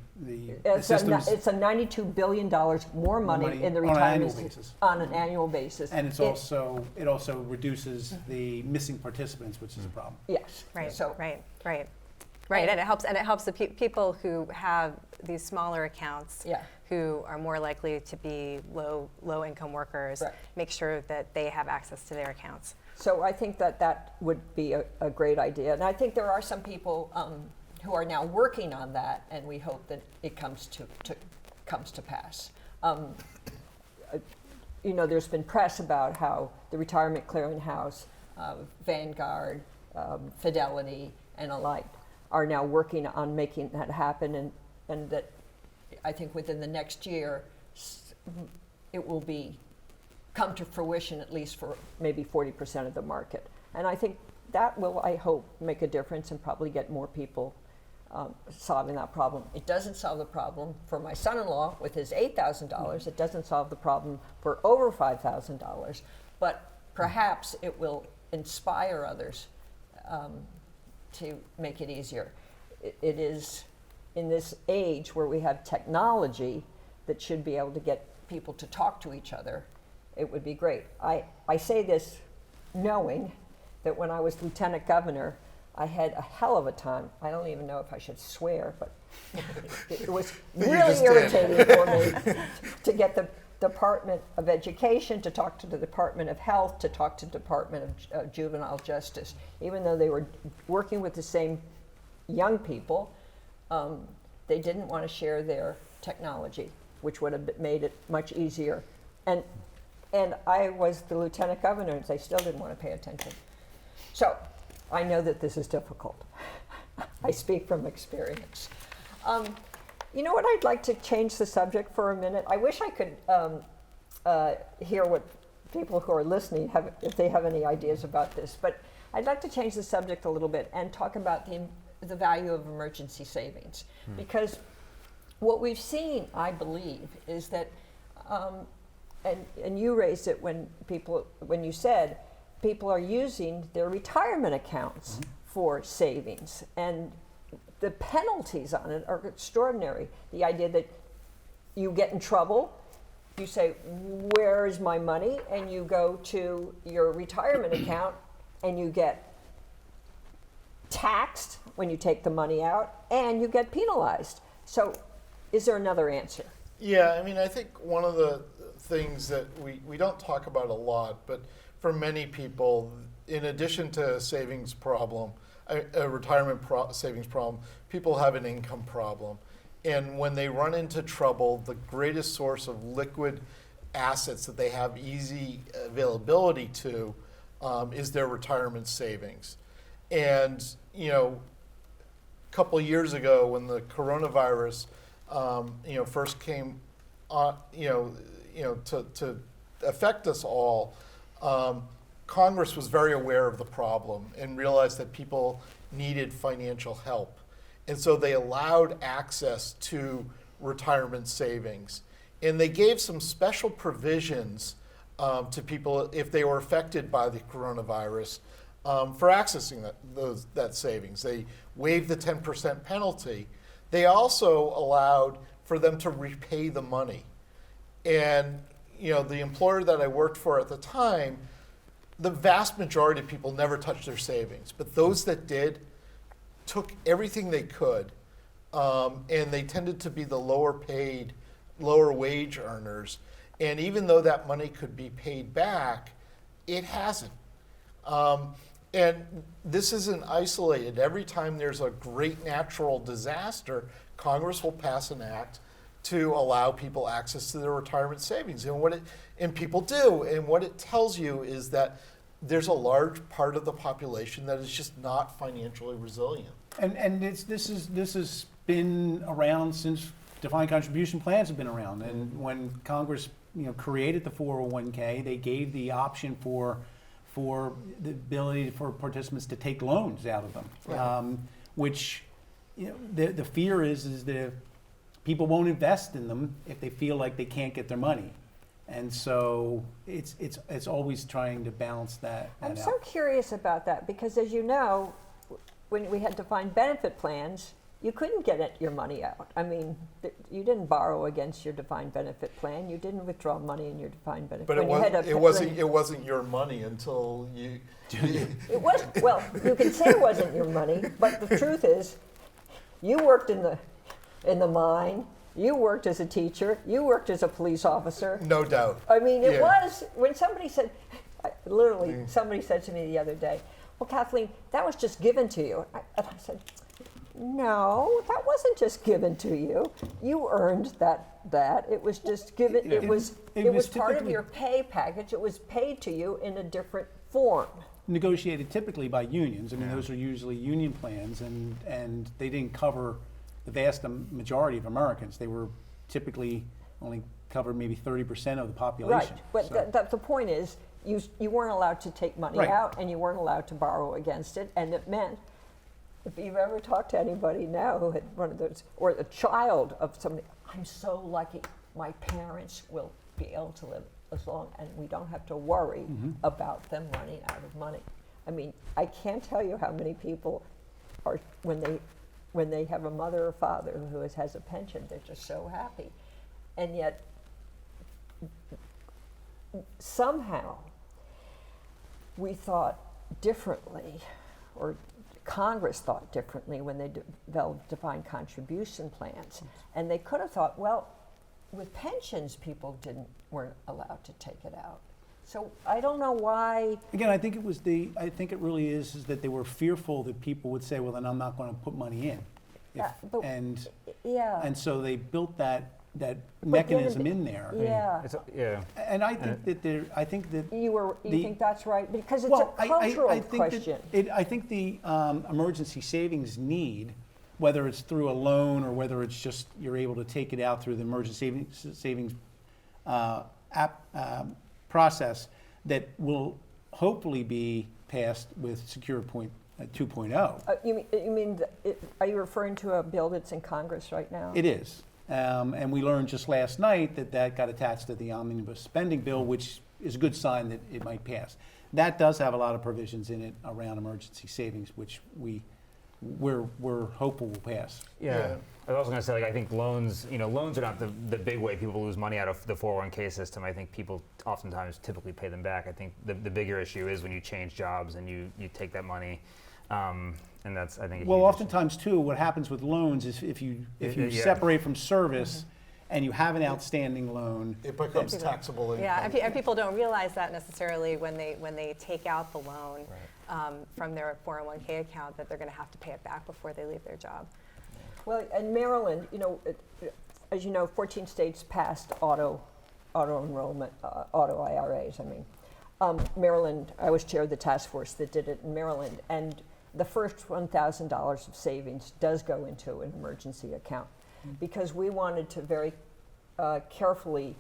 S1: It's
S5: system's
S1: a $92 billion more money in the
S5: on an
S1: retirement
S5: annual basis.
S1: on an annual basis.
S5: And it also reduces the missing participants, which is a problem.
S1: Yes.
S4: Right,
S1: So
S4: right, and it helps the people who have these smaller accounts,
S1: Yeah.
S4: who are more likely to be low income workers,
S1: Right.
S4: make sure that they have access to their accounts.
S1: So I think that would be a great idea. And I think there are some people who are now working on that, and we hope that it comes to pass. There's been press about how the Retirement Clearinghouse, Vanguard, Fidelity, and alike are now working on making that happen, and that I think within the next year it will come to fruition, at least for maybe 40% of the market. And I think that will, I hope, make a difference and probably get more people solving that problem. It doesn't solve the problem for my son-in-law with his $8,000. It doesn't solve the problem for over $5,000, but perhaps it will inspire others to make it easier. It is in this age where we have technology that should be able to get people to talk to each other. It would be great. I say this knowing that when I was lieutenant governor, I had a hell of a time. I don't even know if I should swear, but it was really irritating for me to get the Department of Education to talk to the Department of Health, to talk to the Department of Juvenile Justice. Even though they were working with the same young people, they didn't want to share their technology, which would have made it much easier. And I was the lieutenant governor, and they still didn't want to pay attention. So I know that this is difficult. I speak from experience. You know what? I'd like to change the subject for a minute. I wish I could hear what people who are listening if they have any ideas about this. But I'd like to change the subject a little bit and talk about the value of emergency savings, because what we've seen, I believe, is that, and you raised it when you said people are using their retirement accounts for savings, and the penalties on it are extraordinary. The idea that you get in trouble, you say, "Where is my money?" and you go to your retirement account and you get taxed when you take the money out, and you get penalized. So is there another answer?
S3: Yeah, I mean, I think one of the things that we don't talk about a lot, but for many people, in addition to a savings problem, a retirement savings problem, people have an income problem. And when they run into trouble, the greatest source of liquid assets that they have easy availability to is their retirement savings. And, a couple of years ago when the coronavirus, first came on, to affect us all, Congress was very aware of the problem and realized that people needed financial help. And so they allowed access to retirement savings. And they gave some special provisions to people if they were affected by the coronavirus for accessing that savings. They waived the 10% penalty. They also allowed for them to repay the money. And the employer that I worked for at the time, the vast majority of people never touched their savings. But those that did took everything they could, and they tended to be the lower paid, lower wage earners. And even though that money could be paid back, it hasn't. And this isn't isolated. Every time there's a great natural disaster, Congress will pass an act to allow people access to their retirement savings. And people do. And what it tells you is that there's a large part of the population that is just not financially resilient.
S5: And this has been around since defined contribution plans have been around. And when Congress created the 401k, they gave the option for for the ability for participants to take loans out of them, which the fear is that people won't invest in them if they feel like they can't get their money. And so it's always trying to balance that
S1: I'm
S5: out.
S1: so curious about that because, as you know, when we had defined benefit plans, you couldn't get your money out. I mean, you didn't borrow against your defined benefit plan. You didn't withdraw money in your defined benefit.
S3: But it wasn't your money until you.
S1: It was. Well, you can say it wasn't your money, but the truth is, you worked in the mine. You worked as a teacher. You worked as a police officer.
S3: No doubt.
S1: I mean, it was when somebody said, literally, somebody said to me the other day, "Well, Kathleen, that was just given to you." And I said, "No, that wasn't just given to you. You earned that. It was just given. It was part of your pay package. It was paid to you in a different form."
S5: Negotiated typically by unions. I mean, those are usually union plans, and they didn't cover the vast majority of Americans. They were typically only covered maybe 30% of the population.
S1: Right, but the point is, you weren't allowed to take money out, and you weren't allowed to borrow against it, and it meant, if you've ever talked to anybody now who had one of those, or a child of somebody, I'm so lucky my parents will be able to live as long, and we don't have to worry about them running out of money. I mean, I can't tell you how many people are, when they have a mother or father who has a pension, they're just so happy. And yet, somehow, we thought differently, or Congress thought differently when they developed defined contribution plans. And they could have thought, well, with pensions, people weren't allowed to take it out. So I don't know why.
S5: Again, I think it really is that they were fearful that people would say, well, then I'm not going to put money in. And so they built that mechanism in there.
S1: Yeah.
S5: And I think that
S1: you think that's right because it's a cultural question.
S5: I think the emergency savings need, whether it's through a loan or whether it's just you're able to take it out through the emergency savings process, that will hopefully be passed with Secure Point 2.0.
S1: You mean are you referring to a bill that's in Congress right now?
S5: It is. And we learned just last night that got attached to the omnibus spending bill, which is a good sign that it might pass. That does have a lot of provisions in it around emergency savings, which we're hopeful will pass.
S2: Yeah. I was also going to say, I think loans are not the big way people lose money out of the 401k system. I think people oftentimes typically pay them back. I think the bigger issue is when you change jobs and you take that money. And that's, I think.
S5: Well, oftentimes too, what happens with loans is if you separate from service and you have an outstanding loan,
S3: it becomes taxable income.
S4: Yeah, and people don't realize that necessarily when they take out the loan from their 401k account, that they're going to have to pay it back before they leave their job.
S1: Well, in Maryland, as you know, 14 states passed auto enrollment, auto IRAs. I mean, Maryland. I was chair of the task force that did it in Maryland, and the first $1,000 of savings does go into an emergency account because we wanted to very carefully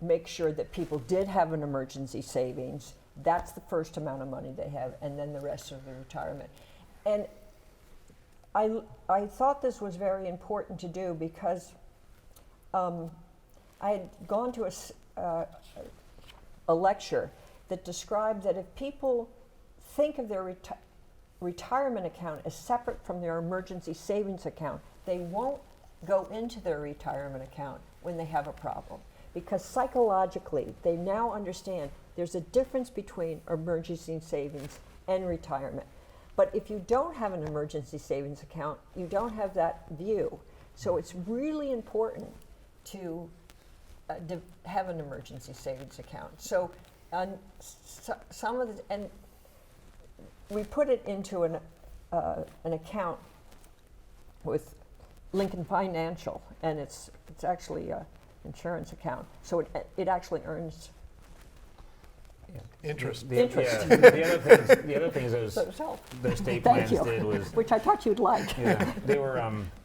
S1: make sure that people did have an emergency savings. That's the first amount of money they have, and then the rest of the retirement. And I thought this was very important to do because I had gone to a lecture that described that if people think of their retirement account as separate from their emergency savings account, they won't go into their retirement account when they have a problem. Because psychologically, they now understand there's a difference between emergency savings and retirement. But if you don't have an emergency savings account, you don't have that view. So it's really important to have an emergency savings account. So some of the, and we put it into an account with Lincoln Financial, and it's actually an insurance account. So it actually earns
S3: Interest.
S1: Interest.
S2: The other things those state
S1: Thank
S2: plans
S1: you.
S2: did was,
S1: Which I thought you'd like.
S2: yeah, they were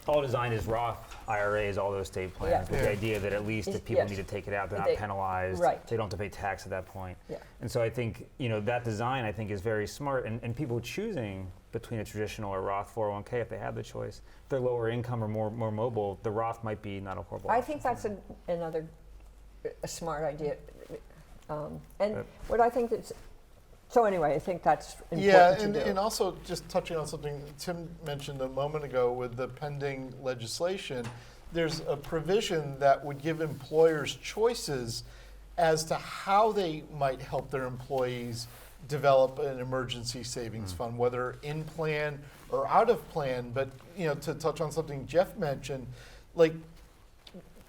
S2: all designed as Roth IRAs, all those state plans, with
S3: Yeah.
S2: the idea that at least if people
S1: Yes.
S2: need to take it out, they're not
S1: They-
S2: penalized.
S1: right.
S2: They don't have to pay tax at that point.
S1: Yeah.
S2: And so I think, that design, I think, is very smart. And people choosing between a traditional or Roth 401k, if they have the choice, if they're lower income or more mobile, the Roth might be not a horrible
S1: I
S2: option
S1: think
S2: for
S1: that's
S2: them.
S1: another smart idea. And
S2: But-
S1: what I think is, so anyway, I think that's important
S3: Yeah,
S1: to do.
S3: and also just touching on something Tim mentioned a moment ago with the pending legislation, there's a provision that would give employers choices as to how they might help their employees develop an emergency savings fund, whether in plan or out of plan. But to touch on something Jeff mentioned, like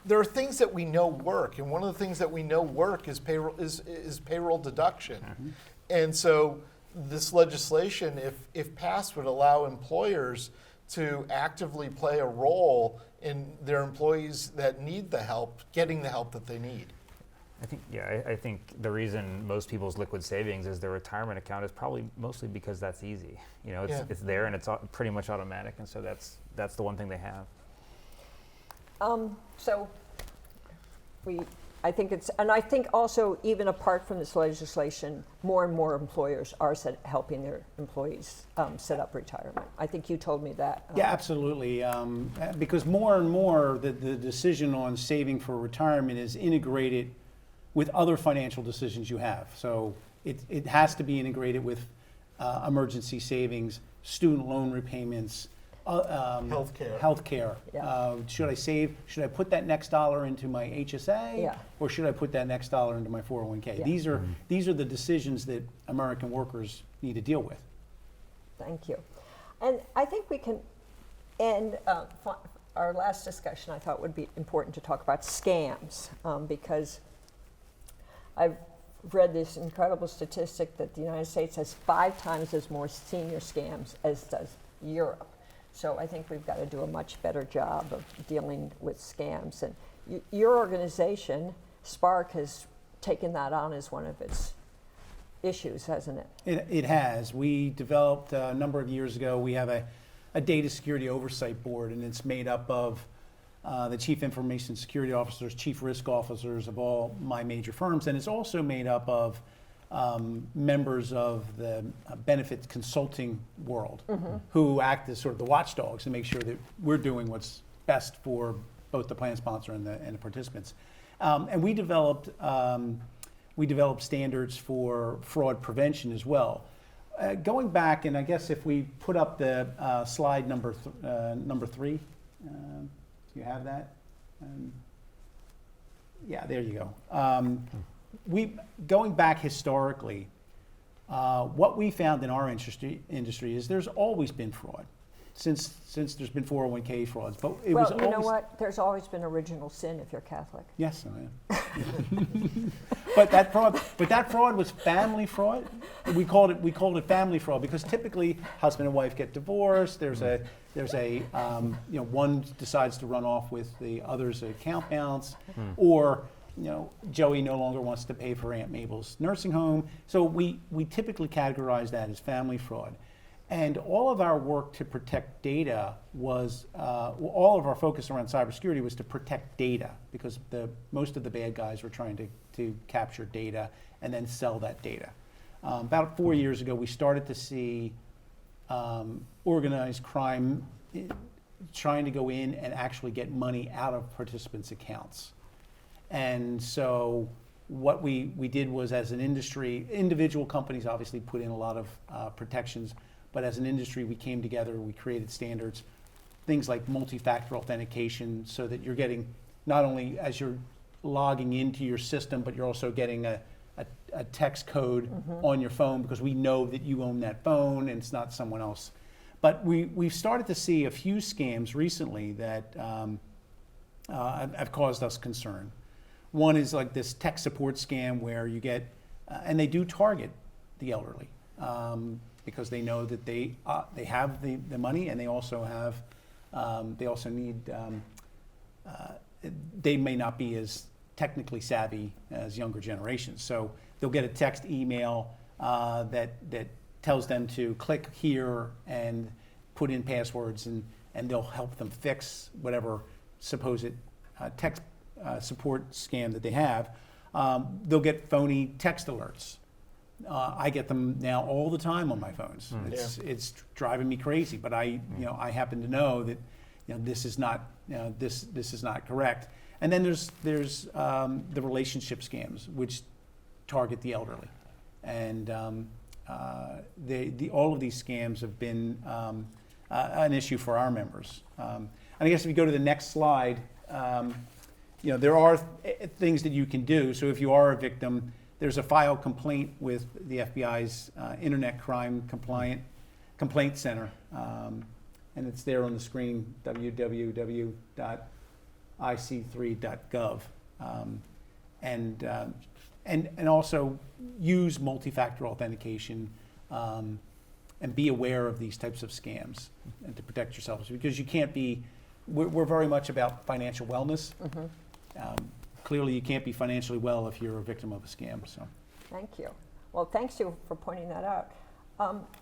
S3: there are things that we know work, and one of the things that we know work is payroll deduction. And so this legislation, if passed, would allow employers to actively play a role in their employees that need the help, getting the help that they need.
S2: I think the reason most people's liquid savings is their retirement account is probably mostly because that's easy. It's there and it's pretty much automatic, and so that's the one thing they have.
S1: So I think also even apart from this legislation, more and more employers are helping their employees set up retirement. I think you told me that.
S5: Yeah, absolutely. Because more and more the decision on saving for retirement is integrated with other financial decisions you have. So it has to be integrated with emergency savings, student loan repayments, healthcare.
S1: Yeah.
S5: Should I save? Should I put that next dollar into my HSA,
S1: Yeah.
S5: or should I put that next dollar into my 401k?
S1: Yeah.
S5: These are the decisions that American workers need to deal with.
S1: Thank you. And I think we can end our last discussion. I thought would be important to talk about scams because I've read this incredible statistic that the United States has 5 times as more senior scams as does Europe. So I think we've got to do a much better job of dealing with scams. And your organization, Spark, has taken that on as one of its issues, hasn't it?
S5: It has. We developed a number of years ago, we have a data security oversight board, and it's made up of the chief information security officers, chief risk officers of all my major firms, and it's also made up of members of the benefits consulting world who act as sort of the watchdogs and make sure that we're doing what's best for both the plan sponsor and the participants. And we developed standards for fraud prevention as well. Going back, and I guess if we put up the slide number 3, do you have that? Yeah, there you go. Going back historically, what we found in our industry is there's always been fraud, since there's been 401k frauds. But it was
S1: Well, you know
S5: always,
S1: what? There's always been original sin if you're Catholic.
S5: yes, I am. But that fraud was family fraud. We called it family fraud because typically husband and wife get divorced. There's a one decides to run off with the other's account balance, or Joey no longer wants to pay for Aunt Mabel's nursing home. So we typically categorize that as family fraud. And all of our work to protect data was, all of our focus around cybersecurity was to protect data because most of the bad guys were trying to capture data and then sell that data. About 4 years ago, we started to see organized crime trying to go in and actually get money out of participants' accounts. And so what we did was, as an industry, individual companies obviously put in a lot of protections, but as an industry we came together, we created standards, things like multi-factor authentication, so that you're getting, not only as you're logging into your system, but you're also getting a text code on your phone because we know that you own that phone and it's not someone else. But we've started to see a few scams recently that have caused us concern. One is like this tech support scam where you get, and they do target the elderly because they know that they have the money, and they also need, they may not be as technically savvy as younger generations. So they'll get a text email that tells them to click here and put in passwords, and they'll help them fix whatever supposed tech support scam that they have. They'll get phony text alerts. I get them now all the time on my phones. It's driving me crazy, but I happen to know that this is not this is not correct. And then there's the relationship scams, which target the elderly, and all of these scams have been an issue for our members. And I guess if you go to the next slide, there are things that you can do. So if you are a victim, there's a file complaint with the FBI's Internet Crime Complaint Center, and it's there on the screen, www.ic3.gov, and also use multi-factor authentication, and be aware of these types of scams and to protect yourselves, because you can't be. We're very much about financial wellness. Clearly, you can't be financially well if you're a victim of a scam. So,
S1: thank you. Well, thanks you for pointing that out.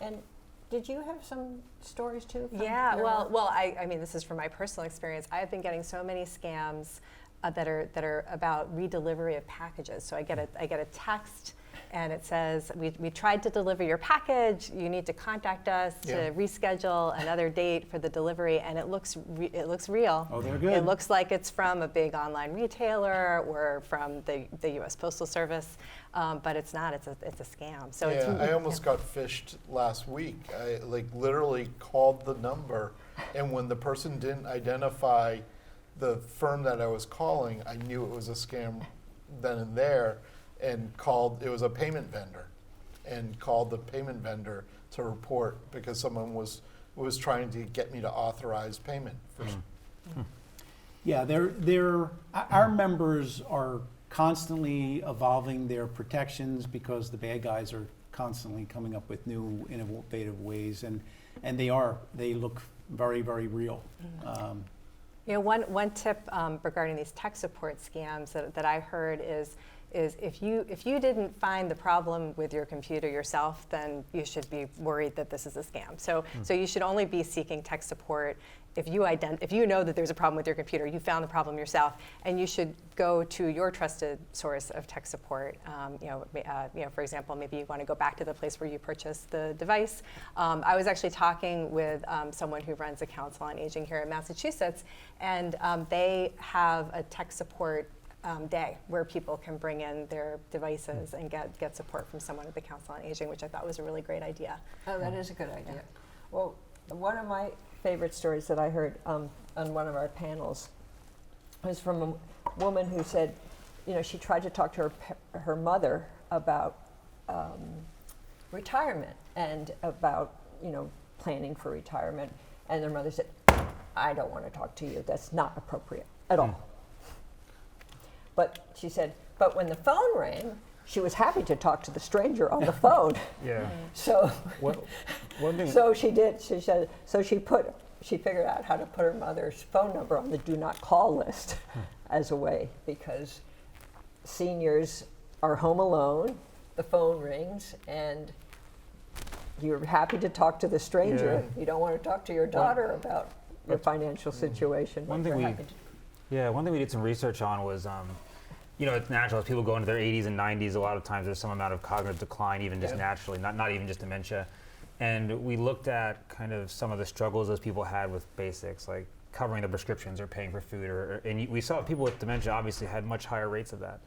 S1: And did you have some stories too?
S4: Yeah. Well, I mean, this is from my personal experience. I have been getting so many scams that are about redelivery of packages. So I get a text, and it says, we tried to deliver your package. You need to contact us to reschedule another date for the delivery. And it looks real.
S5: Oh, they're good.
S4: It looks like it's from a big online retailer or from the U.S. Postal Service, but it's not. It's a scam. So
S3: I almost got phished last week. I literally called the number, and when the person didn't identify the firm that I was calling, I knew it was a scam then and there, and called. It was a payment vendor, and called the payment vendor to report because someone was trying to get me to authorize payment for.
S5: Yeah, our members are constantly evolving their protections because the bad guys are constantly coming up with new innovative ways, and they look very, very real.
S4: One tip regarding these tech support scams that I heard is if you didn't find the problem with your computer yourself, then you should be worried that this is a scam. So you should only be seeking tech support if you know that there's a problem with your computer, you found the problem yourself, and you should go to your trusted source of tech support. For example, maybe you want to go back to the place where you purchased the device. I was actually talking with someone who runs a council on aging here in Massachusetts, and they have a tech support day where people can bring in their devices and get support from someone at the Council on Aging, which I thought was a really great idea.
S1: Oh, that is a good idea. Well, one of my favorite stories that I heard on one of our panels was from a woman who said, she tried to talk to her mother about retirement and about, planning for retirement. And their mother said, I don't want to talk to you. That's not appropriate at all. But she said, but when the phone rang, she was happy to talk to the stranger on the phone.
S2: Yeah.
S1: So,
S2: one thing.
S1: so she did. She said. So she figured out how to put her mother's phone number on the do not call list as a way, because seniors are home alone. The phone rings, and you're happy to talk to the stranger.
S2: Yeah.
S1: You don't want to talk to your daughter about your financial situation.
S2: One thing we did some research on was, it's natural as people go into their 80s and 90s, a lot of times there's some amount of cognitive decline, even just naturally, not even just dementia. And we looked at kind of some of the struggles those people had with basics, like covering the prescriptions or paying for food, and we saw people with dementia obviously had much higher rates of that.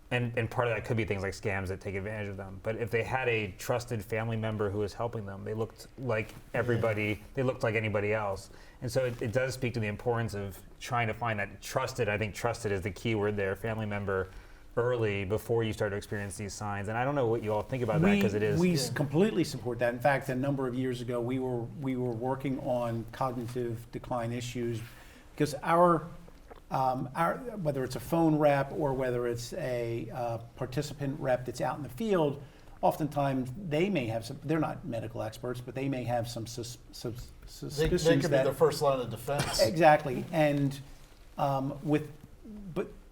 S2: And part of that could be things like scams that take advantage of them. But if they had a trusted family member who was helping them, they looked like everybody, they looked like anybody else. And so it does speak to the importance of trying to find that trusted, I think trusted is the key word there, family member early before you start to experience these signs. And I don't know what you all think about that, because it is.
S5: We completely support that. In fact, a number of years ago, we were working on cognitive decline issues because our whether it's a phone rep or whether it's a participant rep that's out in the field, oftentimes they may have some, they're not medical experts, but they may have some suspicions.
S3: They could be the first line of defense.
S5: Exactly. And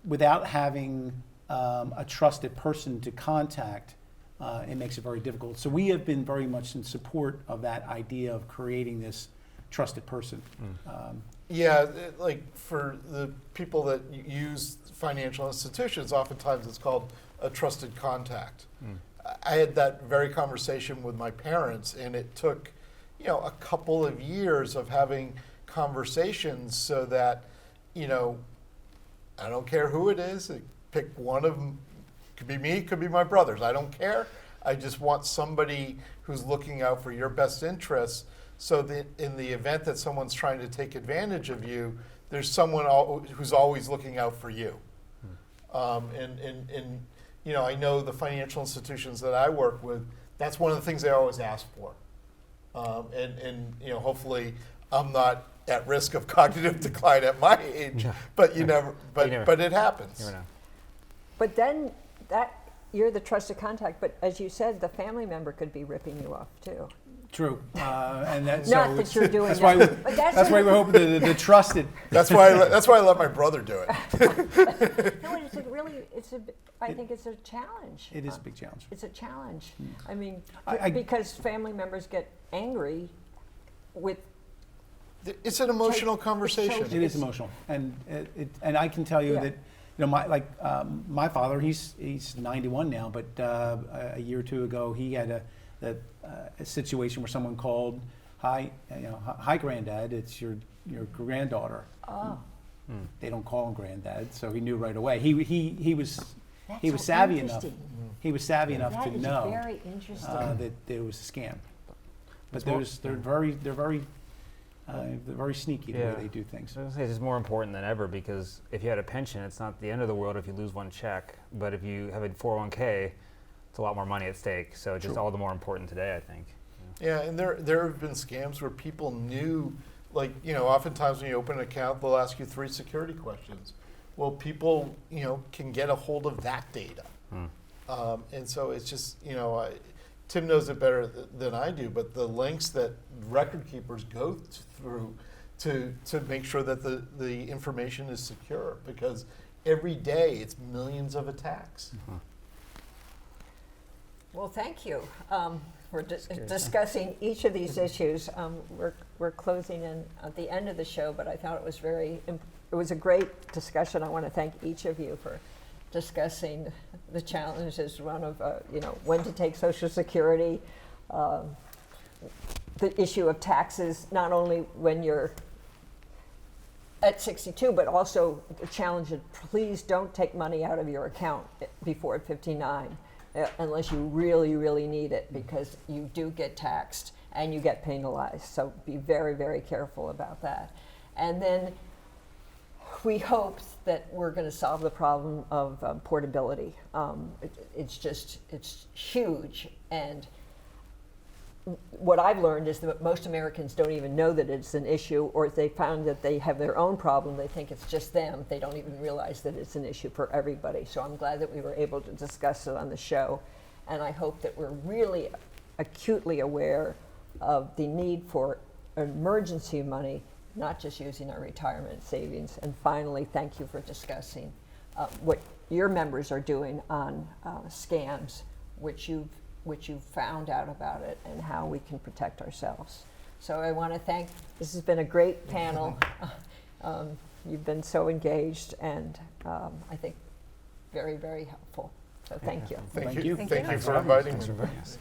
S5: without having a trusted person to contact, it makes it very difficult. So we have been very much in support of that idea of creating this trusted person.
S3: Yeah, like for the people that use financial institutions, oftentimes it's called a trusted contact. I had that very conversation with my parents, and it took, a couple of years of having conversations so that, I don't care who it is, pick one of them, could be me, could be my brothers, I don't care. I just want somebody who's looking out for your best interests, so that in the event that someone's trying to take advantage of you, there's someone who's always looking out for you. And I know the financial institutions that I work with, that's one of the things they always ask for. Hopefully I'm not at risk of cognitive decline at my age, but but it happens.
S2: You never know.
S1: But then you're the trusted contact, but as you said, the family member could be ripping you off too.
S5: True, and that's
S1: Not that you're doing
S5: that's
S1: that.
S5: why
S1: But
S5: that's why we're hoping the trusted.
S3: That's why I let my brother do it.
S1: No, I think it's a challenge.
S5: It is a big challenge.
S1: It's a challenge. I mean,
S5: I-
S1: because family members get angry with.
S3: It's an emotional conversation.
S5: It is emotional, and and I can tell you
S1: Yeah.
S5: that my father, he's 91 now, but a year or two ago he had a situation where someone called, hi granddad, it's your granddaughter.
S1: Oh,
S5: They don't call him granddad, so he knew right away. He was
S1: that's so
S5: savvy enough.
S1: interesting.
S5: He was savvy enough
S1: That
S5: to
S1: is
S5: know
S1: very interesting.
S5: that it was a scam. But they're very sneaky the way they do things.
S2: I was gonna say it's more important than ever, because if you had a pension, it's not the end of the world if you lose one check. But if you have a 401k, it's a lot more money at stake. So it's just all the more important today, I think.
S3: Yeah, and there have been scams where people knew, oftentimes when you open an account, they'll ask you 3 security questions. Well, people, can get a hold of that data. And so it's just, Tim knows it better than I do, but the lengths that record keepers go through to make sure that the information is secure, because every day it's millions of attacks.
S1: Well, thank you for discussing each of these issues. We're closing in at the end of the show, but I thought it was a great discussion. I want to thank each of you for discussing the challenges, one of when to take Social Security, the issue of taxes, not only when you're at 62, but also the challenge of please don't take money out of your account before 59. Unless you really, really need it, because you do get taxed and you get penalized. So be very, very careful about that. And then we hope that we're going to solve the problem of portability. It's huge. And what I've learned is that most Americans don't even know that it's an issue, or if they found that they have their own problem, they think it's just them. They don't even realize that it's an issue for everybody. So I'm glad that we were able to discuss it on the show. And I hope that we're really acutely aware of the need for emergency money, not just using our retirement savings. And finally, thank you for discussing what your members are doing on scams, which you've found out about it, and how we can protect ourselves. So I want to thank, this has been a great panel. You've been so engaged, and I think very, very helpful. So thank you.
S3: Thank you.
S4: Thank
S3: Thank
S4: you.
S3: you for inviting me.
S2: Thanks for inviting us.